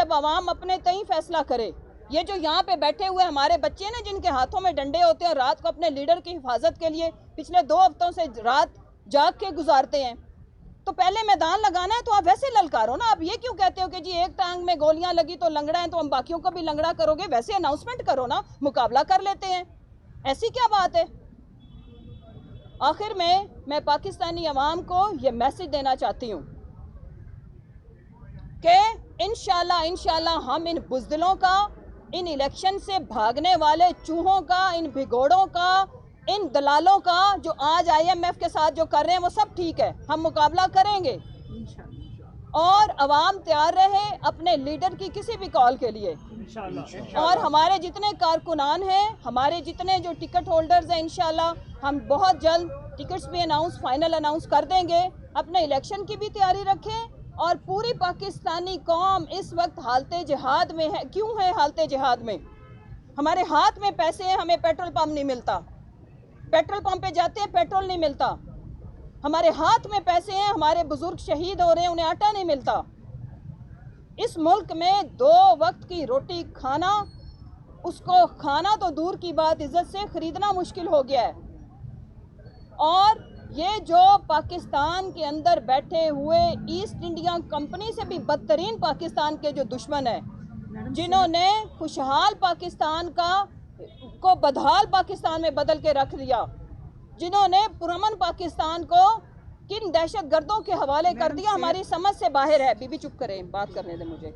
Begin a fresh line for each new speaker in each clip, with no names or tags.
جب عوام اپنے تئیں فیصلہ کرے. یہ جو یہاں پہ بیٹھے ہوئے ہمارے بچے نا جن کے ہاتھوں میں ڈنڈے ہوتے ہیں اور رات کو اپنے لیڈر کی حفاظت کے لیے پچھلے 2 ہفتوں سے رات جاگ کے گزارتے ہیں, تو پہلے میدان لگانا ہے تو آپ ویسے للکارو نا. آپ یہ کیوں کہتے ہو کہ جی ایک ٹانگ میں گولیاں لگی تو لنگڑا ہے تو ہم باقیوں کو بھی لنگڑا کرو گے؟ ویسے اناؤنسمنٹ کرو نا, مقابلہ کر لیتے ہیں. ایسی کیا بات ہے؟ آخر میں پاکستانی عوام کو یہ میسج دینا چاہتی ہوں کہ انشاءاللہ ہم ان بزدلوں کا, ان الیکشن سے بھاگنے والے چوہوں کا, ان بھگوڑوں کا, ان دلالوں کا جو آج IMF کے ساتھ جو کر رہے ہیں وہ سب ٹھیک ہے, ہم مقابلہ کریں گے. اور عوام تیار رہے اپنے لیڈر کی کسی بھی کال کے لیے. اور ہمارے جتنے کارکنان ہیں, ہمارے جتنے جو ٹکٹ ہولڈرز ہیں, انشاءاللہ ہم بہت جلد ٹکٹس بھی فائنل اناؤنس کر دیں گے. اپنے الیکشن کی بھی تیاری رکھیں. اور پوری پاکستانی قوم اس وقت حالت جہاد میں ہے. کیوں ہے حالت جہاد میں؟ ہمارے ہاتھ میں پیسے ہیں, ہمیں پیٹرول پمپ نہیں ملتا. پیٹرول پمپ پہ جاتے ہیں, پیٹرول نہیں ملتا. ہمارے ہاتھ میں پیسے ہیں, ہمارے بزرگ شہید ہو رہے ہیں, انہیں آٹا نہیں ملتا. اس ملک میں 2 وقت کی روٹی کھانا, اس کو کھانا تو دور کی بات, عزت سے خریدنا مشکل ہو گیا ہے. اور یہ جو پاکستان کے اندر بیٹھے ہوئے ایسٹ انڈیا کمپنی سے بھی بدترین پاکستان کے جو دشمن ہیں, جنہوں نے خوشحال پاکستان کو بدحال پاکستان میں بدل کے رکھ دیا, جنہوں نے پرامن پاکستان کو کن دہشت گردوں کے حوالے کر دیا, ہماری سمجھ سے باہر ہے. بی بی چپ کریں, بات کرنے دیں مجھے.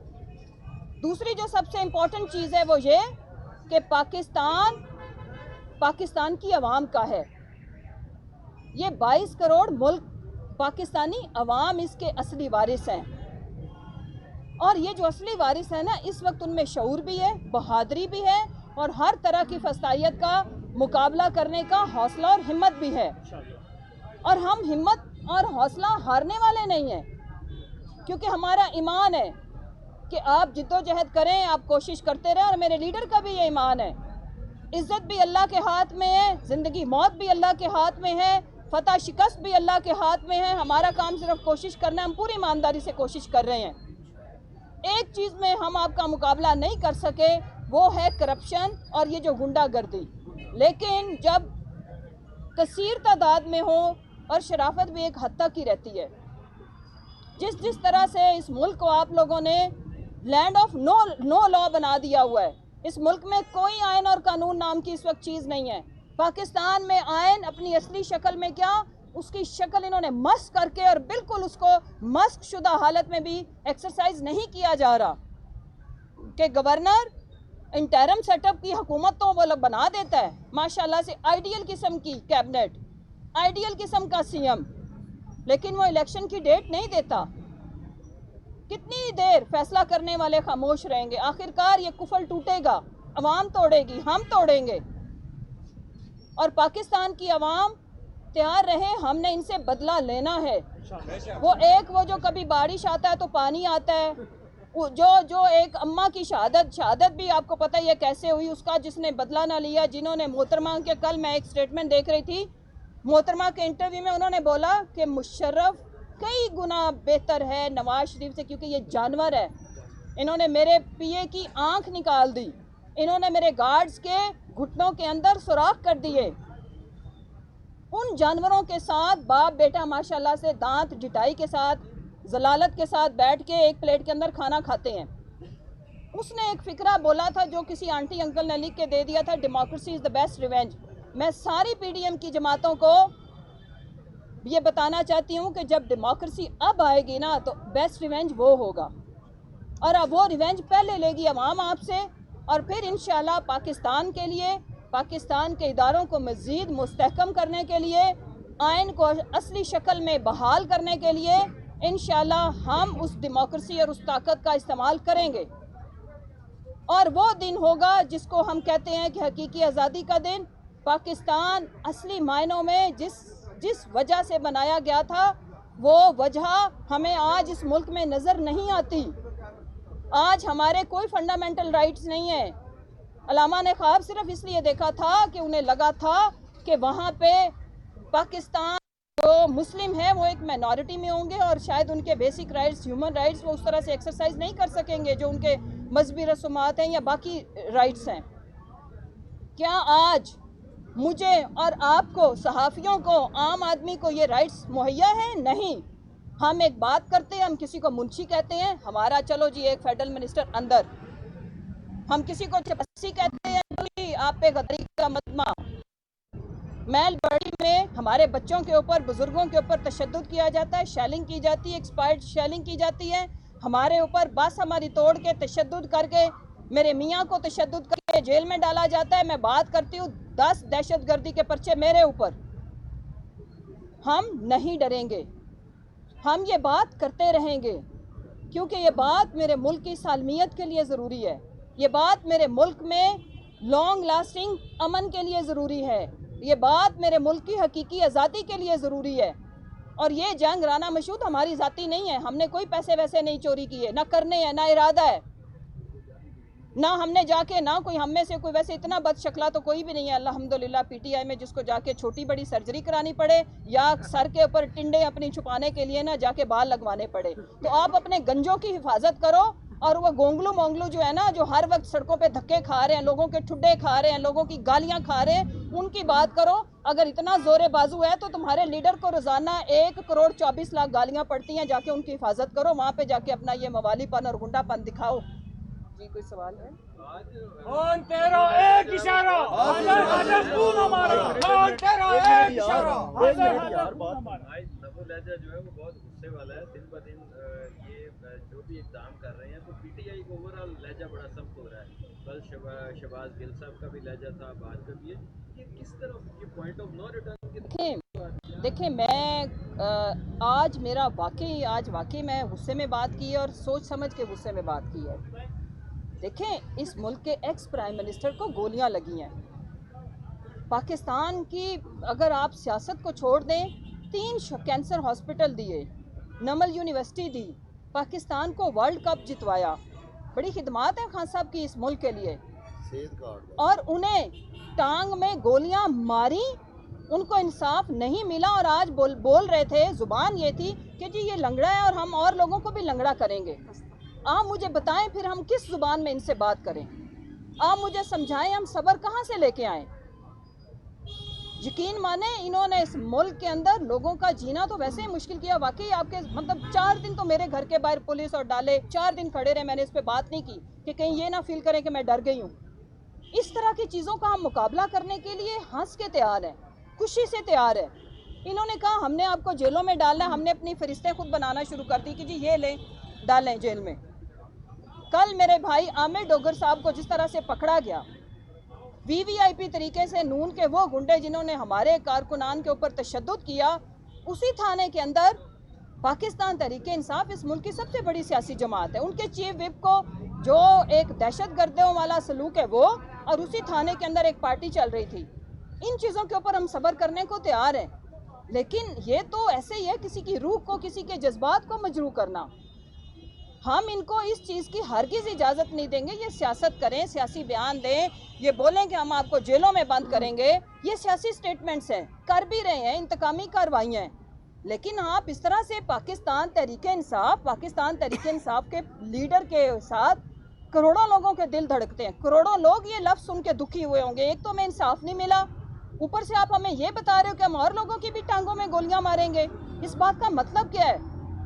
دوسری جو سب سے امپورٹنٹ چیز ہے وہ یہ کہ پاکستان کی عوام کا ہے. یہ 22 کروڑ ملک پاکستانی عوام اس کے اصلی وارث ہیں. اور یہ جو اصلی وارث ہیں نا, اس وقت ان میں شعور بھی ہے, بہادری بھی ہے, اور ہر طرح کی فسطائیت کا مقابلہ کرنے کا حوصلہ اور ہمت بھی ہے. اور ہم ہمت اور حوصلہ ہارنے والے نہیں ہیں, کیونکہ ہمارا ایمان ہے کہ آپ جد و جہد کریں, آپ کوشش کرتے رہیں. اور میرے لیڈر کا بھی یہ ایمان ہے, عزت بھی اللہ کے ہاتھ میں ہے, زندگی موت بھی اللہ کے ہاتھ میں ہے, فتح شکست بھی اللہ کے ہاتھ میں ہے. ہمارا کام صرف کوشش کرنا ہے, ہم پوری ایمانداری سے کوشش کر رہے ہیں. ایک چیز میں ہم آپ کا مقابلہ نہیں کر سکے, وہ ہے کرپشن اور یہ جو گنڈا گردی. لیکن جب کثیر تعداد میں ہو, اور شرافت بھی ایک حد تک ہی رہتی ہے. جس طرح سے اس ملک کو آپ لوگوں نے لینڈ آف نو لا بنا دیا ہوا ہے, اس ملک میں کوئی آئین اور قانون نام کی اس وقت چیز نہیں ہے. پاکستان میں آئین اپنی اصلی شکل میں کیا, اس کی شکل انہوں نے مسخ کر کے, اور بالکل اس کو مسخ شدہ حالت میں بھی ایکسرسائز نہیں کیا جا رہا, کہ گورنر انٹرم سیٹ اپ کی حکومت تو وہ لوگ بنا دیتا ہے ماشاءاللہ سے, آئیڈیل قسم کی کیبنٹ, آئیڈیل قسم کا CM, لیکن وہ الیکشن کی ڈیٹ نہیں دیتا. کتنی دیر فیصلہ کرنے والے خاموش رہیں گے؟ آخرکار یہ کفل ٹوٹے گا, عوام توڑے گی, ہم توڑیں گے. اور پاکستان کی عوام تیار رہے, ہم نے ان سے بدلہ لینا ہے. وہ جو کبھی بارش آتا ہے تو پانی آتا ہے, جو ایک اماں کی شہادت بھی آپ کو پتہ ہے کیسے ہوئی, اس کا جس نے بدلہ نہ لیا, جنہوں نے محترمہ کے, کل میں ایک سٹیٹمنٹ دیکھ رہی تھی, محترمہ کے انٹرویو میں انہوں نے بولا کہ مشرف کئی گنا بہتر ہے نواز شریف سے, کیونکہ یہ جانور ہے. انہوں نے میرے PA کی آنکھ نکال دی, انہوں نے میرے گارڈز کے گھٹنوں کے اندر سوراخ کر دیے. ان جانوروں کے ساتھ باپ بیٹا ماشاءاللہ سے دانت ڈٹائی کے ساتھ, ذلالت کے ساتھ بیٹھ کے ایک پلیٹ کے اندر کھانا کھاتے ہیں. اس نے ایک فقرہ بولا تھا جو کسی آنٹی انکل نے لکھ کے دے دیا تھا, democracy is the best revenge. میں ساری PDM کی جماعتوں کو یہ بتانا چاہتی ہوں کہ جب ڈیموکریسی اب آئے گی نا تو بیسٹ ریونج وہ ہوگا, اور اب وہ ریونج پہلے لے گی عوام آپ سے. اور پھر انشاءاللہ پاکستان کے لیے, پاکستان کے اداروں کو مزید مستحکم کرنے کے لیے, آئین کو اصلی شکل میں بحال کرنے کے لیے انشاءاللہ ہم اس ڈیموکریسی اور اس طاقت کا استعمال کریں گے. اور وہ دن ہوگا جس کو ہم کہتے ہیں کہ حقیقی آزادی کا دن. پاکستان اصلی معنوں میں جس وجہ سے بنایا گیا تھا, وہ وجہ ہمیں آج اس ملک میں نظر نہیں آتی. آج ہمارے کوئی فنڈامنٹل رائٹس نہیں ہیں. علامہ نے خواب صرف اس لیے دیکھا تھا کہ انہیں لگا تھا کہ وہاں پہ پاکستان جو مسلم ہیں وہ ایک مائنورٹی میں ہوں گے اور شاید ان کے بیسک رائٹس، ہیومن رائٹس وہ اس طرح سے ایکسرسائز نہیں کر سکیں گے جو ان کے مذہبی رسومات ہیں یا باقی رائٹس ہیں۔ کیا آج مجھے اور آپ کو، صحافیوں کو، عام آدمی کو یہ رائٹس مہیا ہیں؟ نہیں۔ ہم ایک بات کرتے ہیں، ہم کسی کو منشی کہتے ہیں، ہمارا چلو جی ایک فیڈرل منسٹر اندر، ہم کسی کو چپسی کہتے ہیں، جی آپ پہ غداری کا مقدمہ، میل بڑی میں ہمارے بچوں کے اوپر، بزرگوں کے اوپر تشدد کیا جاتا ہے، شیلنگ کی جاتی ہے، ایکسپائرڈ شیلنگ کی جاتی ہے، ہمارے اوپر بس ہماری توڑ کے تشدد کر کے، میرے میاں کو تشدد کر کے جیل میں ڈالا جاتا ہے۔ میں بات کرتی ہوں 10 دہشت گردی کے پرچے میرے اوپر۔ ہم نہیں ڈریں گے، ہم یہ بات کرتے رہیں گے، کیونکہ یہ بات میرے ملک کی سالمیت کے لیے ضروری ہے، یہ بات میرے ملک میں لانگ لاسٹنگ امن کے لیے ضروری ہے، یہ بات میرے ملک کی حقیقی آزادی کے لیے ضروری ہے۔ اور یہ جنگ رانا مشہود ہماری ذاتی نہیں ہے، ہم نے کوئی پیسے ویسے نہیں چوری کیے، نہ کرنے ہیں، نہ ارادہ ہے، نہ ہم نے جا کے، نہ کوئی ہم میں سے کوئی ویسے اتنا بد شکلا تو کوئی بھی نہیں ہے الحمدللہ پی ٹی آئی میں جس کو جا کے چھوٹی بڑی سرجری کرانی پڑے یا سر کے اوپر ٹنڈے اپنی چھپانے کے لیے نہ جا کے بال لگوانے پڑے۔ تو آپ اپنے گنجوں کی حفاظت کرو، اور وہ گونگلو مونگلو جو ہے نا، جو ہر وقت سڑکوں پہ دھکے کھا رہے ہیں، لوگوں کے ٹھڈے کھا رہے ہیں، لوگوں کی گالیاں کھا رہے ہیں، ان کی بات کرو۔ اگر اتنا زور بازو ہے تو تمہارے لیڈر کو روزانہ 1,24,00,000 گالیاں پڑتی ہیں، جا کے ان کی حفاظت کرو، وہاں پہ جا کے اپنا یہ موالی پن اور گنڈا پن دکھاؤ۔ جی کوئی سوال ہے؟
خان تیرا ایک اشارہ، حاضر حاضر تو نہ مارا، خان تیرا ایک اشارہ، حاضر حاضر تو نہ مارا۔
نبو لہجہ جو ہے وہ بہت غصے والا ہے، دن بہ دن یہ جو بھی اقدام کر رہے ہیں تو پی ٹی آئی کو اوورآل لہجہ بڑا سخت ہو رہا ہے۔ کل شہباز گل صاحب کا بھی لہجہ تھا، بات کا بھی ہے، یہ کس طرح یہ پوائنٹ آف نو ریٹرن کے
دیکھیں میں آج واقعی میں غصے میں بات کی ہے اور سوچ سمجھ کے غصے میں بات کی ہے۔ دیکھیں اس ملک کے ایکس پرائم منسٹر کو گولیاں لگی ہیں، پاکستان کی اگر آپ سیاست کو چھوڑ دیں، 3 کینسر ہاسپٹل دیے، نمل یونیورسٹی دی، پاکستان کو ورلڈ کپ جتوایا، بڑی خدمات ہیں خان صاحب کی اس ملک کے لیے، اور انہیں ٹانگ میں گولیاں ماری، ان کو انصاف نہیں ملا، اور آج بول رہے تھے، زبان یہ تھی کہ جی یہ لنگڑا ہے اور ہم اور لوگوں کو بھی لنگڑا کریں گے۔ آپ مجھے بتائیں پھر ہم کس زبان میں ان سے بات کریں؟ آپ مجھے سمجھائیں ہم صبر کہاں سے لے کے آئیں؟ یقین مانیں انہوں نے اس ملک کے اندر لوگوں کا جینا تو ویسے ہی مشکل کیا۔ واقعی آپ کے مطلب 4 دن تو میرے گھر کے باہر پولیس اور ڈالے، 4 دن کھڑے رہے، میں نے اس پہ بات نہیں کی کہ کہیں یہ نہ فیل کریں کہ میں ڈر گئی ہوں۔ اس طرح کی چیزوں کا ہم مقابلہ کرنے کے لیے ہنس کے تیار ہیں، خوشی سے تیار ہے۔ انہوں نے کہا ہم نے آپ کو جیلوں میں ڈالنا ہے، ہم نے اپنی فرشتیں خود بنانا شروع کر دی کہ جی یہ لیں ڈالیں جیل میں۔ کل میرے بھائی عامر ڈوگر صاحب کو جس طرح سے پکڑا گیا، وی وی آئی پی طریقے سے نون کے وہ گنڈے جنہوں نے ہمارے کارکنان کے اوپر تشدد کیا، اسی تھانے کے اندر پاکستان تحریک انصاف اس ملک کی سب سے بڑی سیاسی جماعت ہے، ان کے چیف وپ کو جو ایک دہشت گردوں والا سلوک ہے وہ، اور اسی تھانے کے اندر ایک پارٹی چل رہی تھی۔ ان چیزوں کے اوپر ہم صبر کرنے کو تیار ہیں، لیکن یہ تو ایسے ہی ہے کسی کی روح کو، کسی کے جذبات کو مجروح کرنا۔ ہم ان کو اس چیز کی ہرگز اجازت نہیں دیں گے، یہ سیاست کریں، سیاسی بیان دیں، یہ بولیں کہ ہم آپ کو جیلوں میں بند کریں گے، یہ سیاسی سٹیٹمنٹس ہیں، کر بھی رہے ہیں، انتقامی کارروائیاں ہیں، لیکن آپ اس طرح سے پاکستان تحریک انصاف کے لیڈر کے ساتھ کروڑوں لوگوں کے دل دھڑکتے ہیں، کروڑوں لوگ یہ لفظ سن کے دکھی ہوئے ہوں گے، ایک تو ہمیں انصاف نہیں ملا، اوپر سے آپ ہمیں یہ بتا رہے ہو کہ ہم اور لوگوں کی بھی ٹانگوں میں گولیاں ماریں گے۔ اس بات کا مطلب کیا ہے؟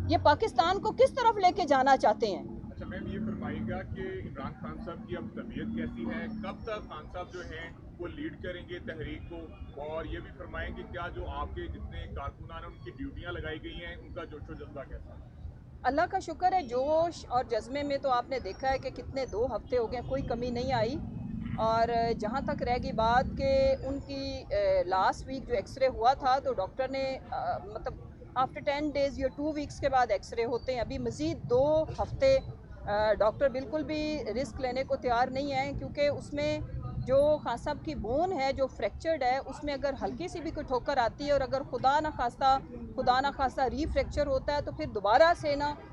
یہ پاکستان کو کس طرف لے کے جانا چاہتے ہیں؟
اچھا میم یہ فرمائیے گا کہ عمران خان صاحب کی اب طبیعت کیسی ہے، کب تک خان صاحب جو ہیں وہ لیڈ کریں گے تحریک کو، اور یہ بھی فرمائیں کہ کیا جو آپ کے جتنے کارکنان ہیں ان کی ڈیوٹیاں لگائی گئی ہیں، ان کا جوش و جذبہ کیسا ہے؟
اللہ کا شکر ہے، جوش اور جذبے میں تو آپ نے دیکھا ہے کہ کتنے 2 ہفتے ہو گئے، کوئی کمی نہیں آئی، اور جہاں تک رہ گئی بات کہ ان کی لاسٹ ویک جو ایکس رے ہوا تھا تو ڈاکٹر نے مطلب آفٹر 10 days یا 2 weeks کے بعد ایکس رے ہوتے ہیں، ابھی مزید 2 ہفتے ڈاکٹر بالکل بھی رسک لینے کو تیار نہیں ہیں، کیونکہ اس میں جو خان صاحب کی بون ہے جو فریکچرڈ ہے، اس میں اگر ہلکی سی بھی کوئی ٹھوکر آتی ہے اور اگر خدا نخواستہ ری فریکچر ہوتا ہے تو پھر دوبارہ سے نا